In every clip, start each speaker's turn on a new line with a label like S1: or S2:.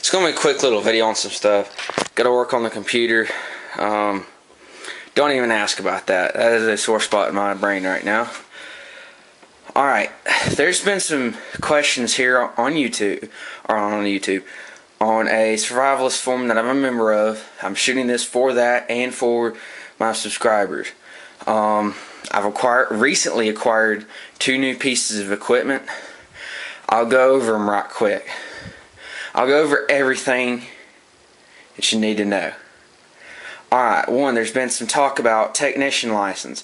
S1: It's going to be a quick little video on some stuff. Got to work on the computer. Don't even ask about that. That is a sore spot in my brain right now. Alright, there's been some questions here on YouTube, on a survivalist forum that I'm a member of. I'm shooting this for that and for my subscribers. I've recently acquired 2 new pieces of equipment. I'll go over them right quick. I'll go over everything that you need to know. Alright, one, there's been some talk about technician license.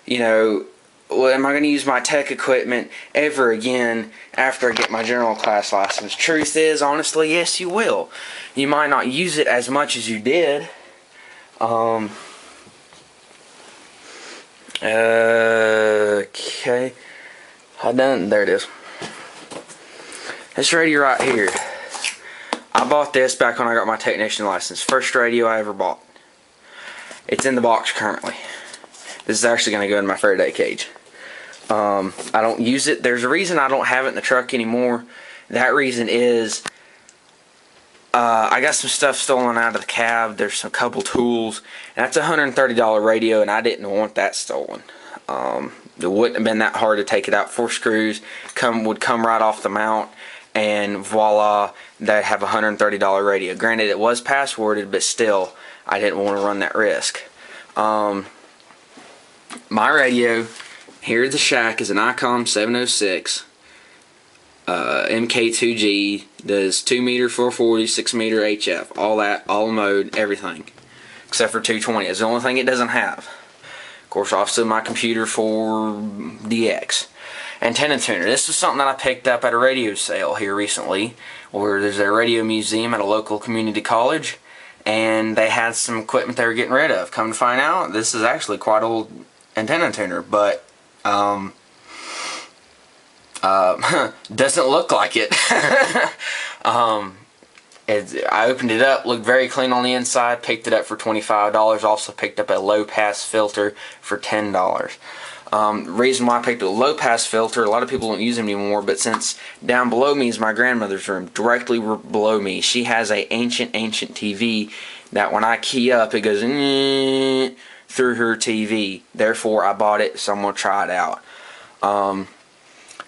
S1: You know, well, am I going to use my tech equipment ever again after I get my general class license? Truth is, honestly, yes, you will. You might not use it as much as you did. Okay. There it is. This radio right here. I bought this back when I got my technician license. First radio I ever bought. It's in the box currently. This is actually going to go in my Faraday cage. I don't use it. There's a reason I don't have it in the truck anymore. That reason is I got some stuff stolen out of the cab. There's a couple tools. And that's a $130 radio, and I didn't want that stolen. It wouldn't have been that hard to take it out. 4 screws would come right off the mount, and voila, they have a $130 radio. Granted, it was passworded, but still, I didn't want to run that risk. My radio here at the shack is an ICOM 706 MK2G. Does 2 meter 440, 6 meter HF, all that, all mode, everything, except for 220. It's the only thing it doesn't have. Of course, also my computer for DX. Antenna tuner. This was something that I picked up at a radio sale here recently, where there's a radio museum at a local community college, and they had some equipment they were getting rid of. Come to find out, this is actually quite old antenna tuner, but doesn't look like it. I opened it up, looked very clean on the inside, picked it up for $25. Also picked up a low pass filter for $10. Reason why I picked up a low pass filter, a lot of people don't use them anymore, but since down below me is my grandmother's room, directly below me, she has a ancient TV that when I key up, it goes through her TV. Therefore, I bought it, so I'm gonna try it out.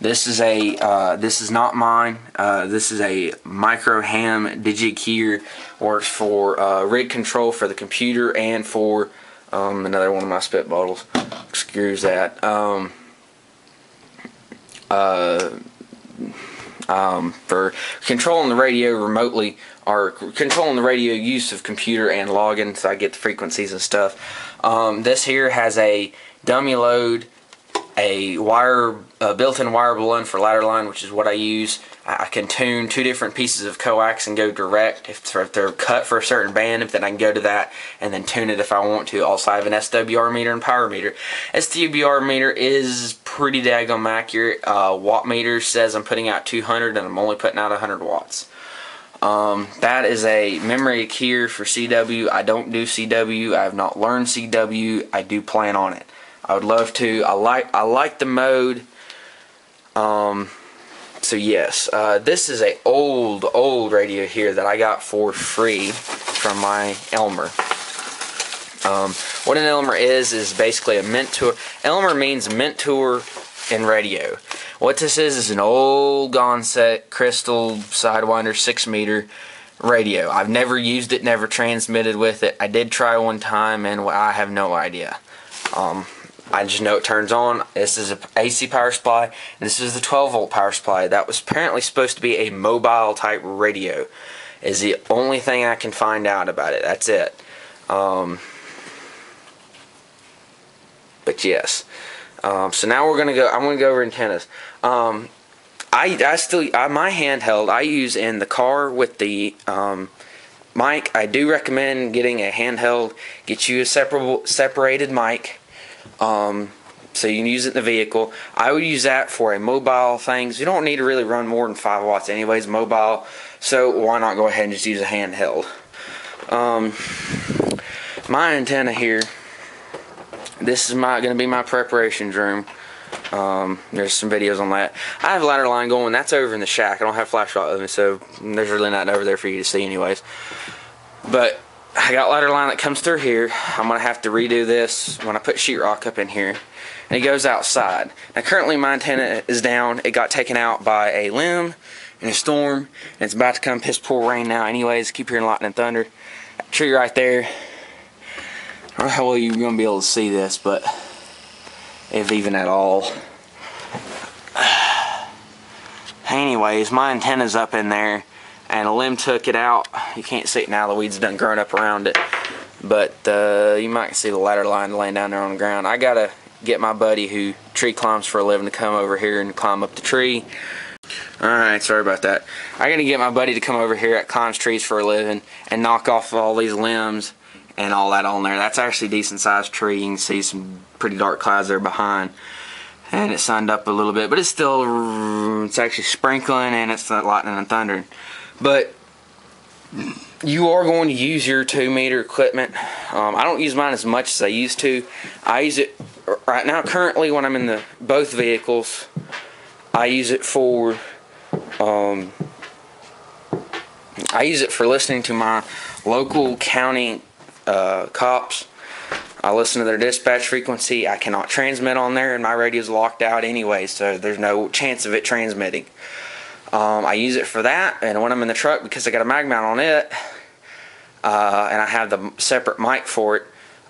S1: This is not mine. This is a Micro Ham DigiKeyer. Works for rig control for the computer and for another one of my spit bottles. Screws that. For controlling the radio remotely, or controlling the radio use of computer and login, so I get the frequencies and stuff. This here has a dummy load, a built-in wire balloon for ladder line, which is what I use. I can tune 2 different pieces of coax and go direct if they're cut for a certain band. If then I can go to that and then tune it if I want to. Also, I have an SWR meter and power meter. SWR meter is pretty daggone accurate. Watt meter says I'm putting out 200 and I'm only putting out 100 watts. That is a memory keyer for CW. I don't do CW. I have not learned CW. I do plan on it. I would love to. I like the mode. So yes, this is a old radio here that I got for free from my Elmer. What an Elmer is basically a Mentor. Elmer means Mentor in radio. What this is an old Gonset crystal Sidewinder 6 meter radio. I've never used it, never transmitted with it. I did try one time and I have no idea. I just know it turns on. This is an AC power supply. This is the 12 volt power supply. That was apparently supposed to be a mobile type radio. Is the only thing I can find out about it. That's it. But yes. So now we're gonna go. I'm gonna go over antennas. My handheld I use in the car with the mic. I do recommend getting a handheld. Get you a separated mic. So you can use it in the vehicle. I would use that for a mobile things. You don't need to really run more than 5 watts anyways, mobile. So why not go ahead and just use a handheld? My antenna here. This is going to be my preparation room. There's some videos on that. I have ladder line going. That's over in the shack. I don't have flashlight with me, so there's really nothing over there for you to see anyways. But I got ladder line that comes through here. I'm going to have to redo this when I put sheetrock up in here. And it goes outside. Now currently my antenna is down. It got taken out by a limb in a storm. And it's about to come piss poor rain now anyways. Keep hearing lightning and thunder. That tree right there. I don't know how well you're going to be able to see this, but if even at all. Anyways, my antenna's up in there and a limb took it out. You can't see it now, the weeds done grown up around it, but you might see the ladder line laying down there on the ground. I gotta get my buddy who tree climbs for a living to come over here and climb up the tree. Alright, sorry about that. I gotta get my buddy to come over here that climbs trees for a living and knock off all these limbs and all that on there. That's actually a decent sized tree. You can see some pretty dark clouds there behind, and it sunned up a little bit, but it's still, it's actually sprinkling and it's not lightning and thundering. But you are going to use your 2-meter equipment. I don't use mine as much as I used to. I use it right now currently when I'm in both vehicles. I use it for listening to my local county cops. I listen to their dispatch frequency. I cannot transmit on there, and my radio's locked out anyway, so there's no chance of it transmitting. I use it for that, and when I'm in the truck, because I got a mag mount on it, and I have the separate mic for it,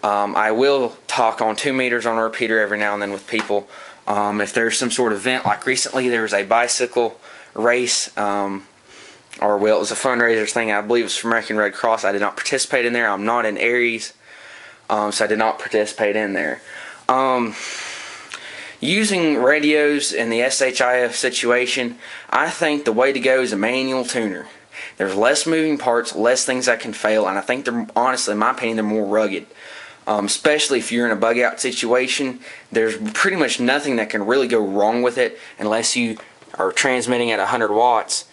S1: I will talk on 2 meters on a repeater every now and then with people. If there's some sort of event, like recently there was a bicycle race, or well, it was a fundraiser thing. I believe it was from American Red Cross. I did not participate in there. I'm not in Aries, so I did not participate in there. Using radios in the SHIF situation, I think the way to go is a manual tuner. There's less moving parts, less things that can fail, and I think they're, honestly, in my opinion, they're more rugged. Especially if you're in a bug out situation, there's pretty much nothing that can really go wrong with it unless you are transmitting at 100 watts.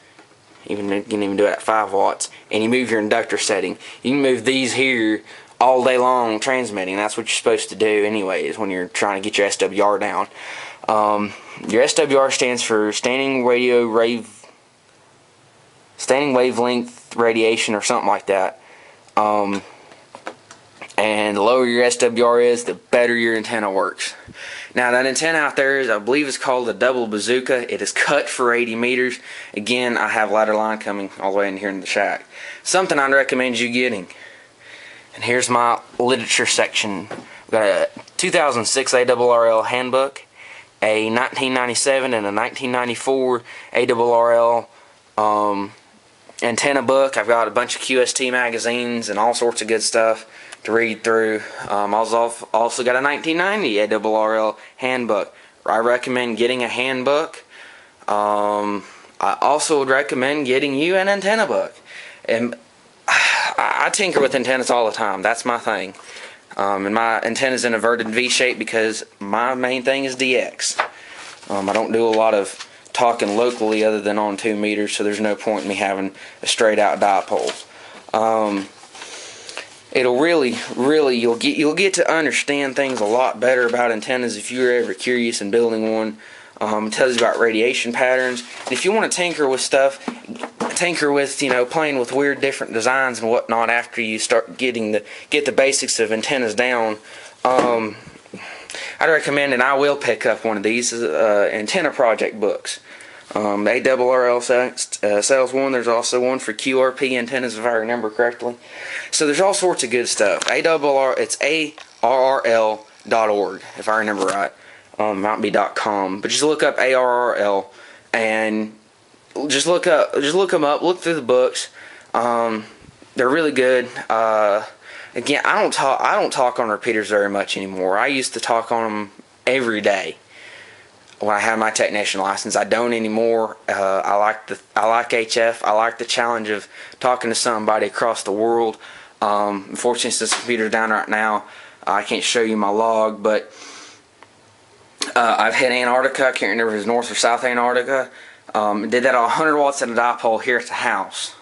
S1: You can even do it at 5 watts, and you move your inductor setting. You can move these here all day long transmitting. That's what you're supposed to do anyways when you're trying to get your SWR down. Your SWR stands for standing wavelength radiation or something like that. And the lower your SWR is, the better your antenna works. Now that antenna out there is, I believe it's called a double bazooka. It is cut for 80 meters. Again, I have ladder line coming all the way in here in the shack. Something I'd recommend you getting. And here's my literature section. We've got a 2006 ARRL handbook, a 1997 and a 1994 ARRL antenna book. I've got a bunch of QST magazines and all sorts of good stuff to read through. I've also got a 1990 ARRL handbook. I recommend getting a handbook. I also would recommend getting you an antenna book. And I tinker with antennas all the time. That's my thing. And my antenna's in inverted V shape because my main thing is DX. I don't do a lot of talking locally other than on 2 meters, so there's no point in me having a straight out dipole. It'll really, you'll get to understand things a lot better about antennas if you're ever curious in building one. It tells you about radiation patterns. And if you want to tinker with stuff, tinker with, playing with weird different designs and whatnot after you start get the basics of antennas down. I'd recommend, and I will pick up one of these antenna project books. ARRL sells one. There's also one for QRP antennas, if I remember correctly. So there's all sorts of good stuff. It's ARRL.org, if I remember right. Might be .com, but just look up ARRL and just look them up. Look through the books. They're really good. Again, I don't talk on repeaters very much anymore. I used to talk on them every day when I had my technician license. I don't anymore. I like HF. I like the challenge of talking to somebody across the world. Unfortunately, since the computer's down right now, I can't show you my log, but I've hit Antarctica. I can't remember if it was North or South Antarctica. Did that at 100 watts at a dipole here at the house.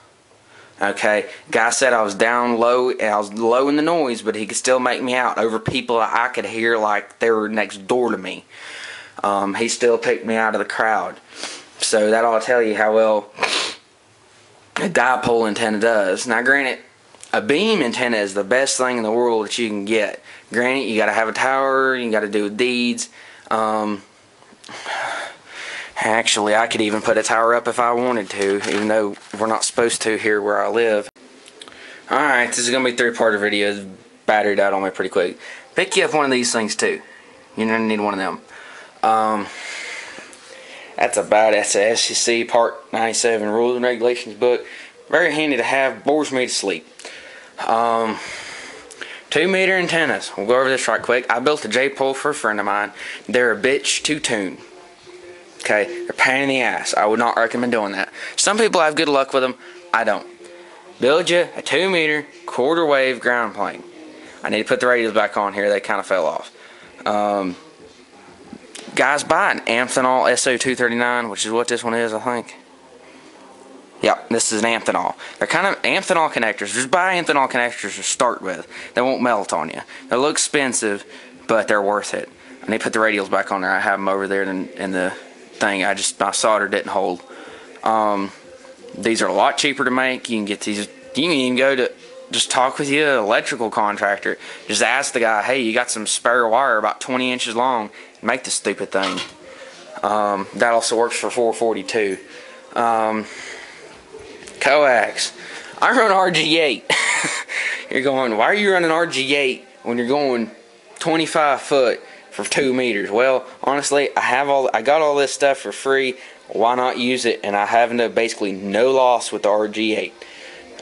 S1: Okay, guy said I was down low, and I was low in the noise, but he could still make me out over people I could hear like they were next door to me. He still picked me out of the crowd. So that ought to tell you how well a dipole antenna does. Now granted, a beam antenna is the best thing in the world that you can get. Granted, you gotta have a tower, you gotta do deeds. Actually, I could even put a tower up if I wanted to, even though we're not supposed to here where I live. Alright, this is gonna be a 3-part video. This battery died on me pretty quick. Pick you up one of these things too. You're gonna need one of them. That's about it. That's a SEC Part 97 Rules and Regulations book. Very handy to have. Bores me to sleep. 2-meter antennas. We'll go over this right quick. I built a J-pole for a friend of mine. They're a bitch to tune. Okay, they're a pain in the ass. I would not recommend doing that. Some people have good luck with them. I don't. Build you a 2-meter quarter-wave ground plane. I need to put the radios back on here. They kind of fell off. Guys, buy an Amphenol SO239, which is what this one is, I think. Yep, this is an Amphenol. They're kind of Amphenol connectors. Just buy Amphenol connectors to start with. They won't melt on you. They look expensive, but they're worth it. I need to put the radials back on there. I have them over there in the thing. My solder didn't hold. These are a lot cheaper to make. You can get these. You can even go to just talk with your electrical contractor. Just ask the guy, hey, you got some spare wire about 20 inches long? Make this stupid thing. That also works for 442. Coax. I run RG8. You're going, why are you running RG8 when you're going 25 foot for 2 meters? Well, honestly, I got all this stuff for free. Why not use it? And I have basically no loss with the RG8.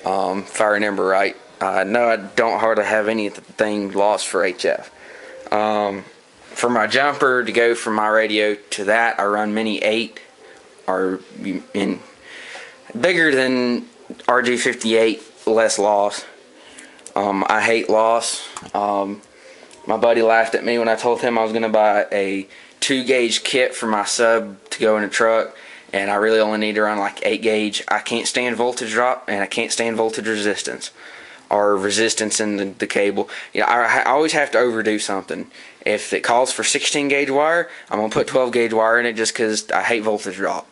S1: If I remember right. No, I don't hardly have anything lost for HF. For my jumper, to go from my radio to that, I run Mini 8, or in bigger than RG58, less loss. I hate loss. My buddy laughed at me when I told him I was going to buy a 2-gauge kit for my sub to go in a truck, and I really only need to run like 8-gauge. I can't stand voltage drop, and I can't stand voltage resistance, or resistance in the cable. I always have to overdo something. If it calls for 16-gauge wire, I'm going to put 12-gauge wire in it just because I hate voltage drop.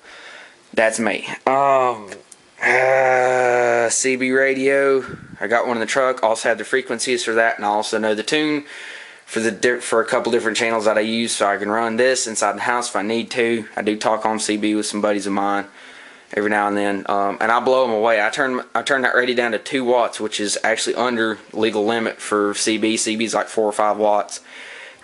S1: That's me. CB radio. I got one in the truck. Also have the frequencies for that, and I also know the tune for a couple different channels that I use, so I can run this inside the house if I need to. I do talk on CB with some buddies of mine every now and then, and I blow them away. I turn that radio down to 2 watts, which is actually under legal limit for CB. CB's like 4 or 5 watts.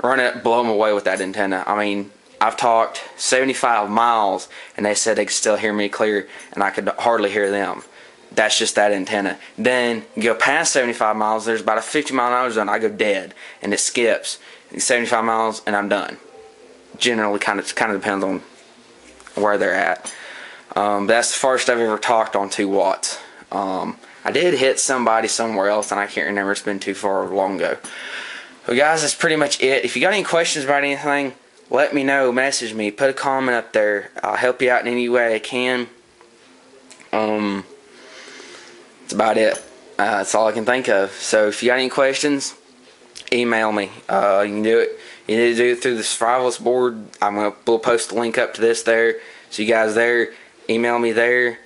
S1: Run it, blow them away with that antenna. I mean, I've talked 75 miles, and they said they could still hear me clear, and I could hardly hear them. That's just that antenna. Then you go past 75 miles, there's about a 50-mile-an-hour zone. I go dead, and it skips 75 miles, and I'm done. Generally, kind of depends on where they're at. That's the farthest I've ever talked on 2 watts. I did hit somebody somewhere else, and I can't remember. It's been too far long ago. Well, guys, that's pretty much it. If you got any questions about anything, let me know. Message me. Put a comment up there. I'll help you out in any way I can. That's about it. That's all I can think of. So if you got any questions, email me. You can do it. You need to do it through the Survivalist board. We'll post the link up to this there. So you guys there, email me there.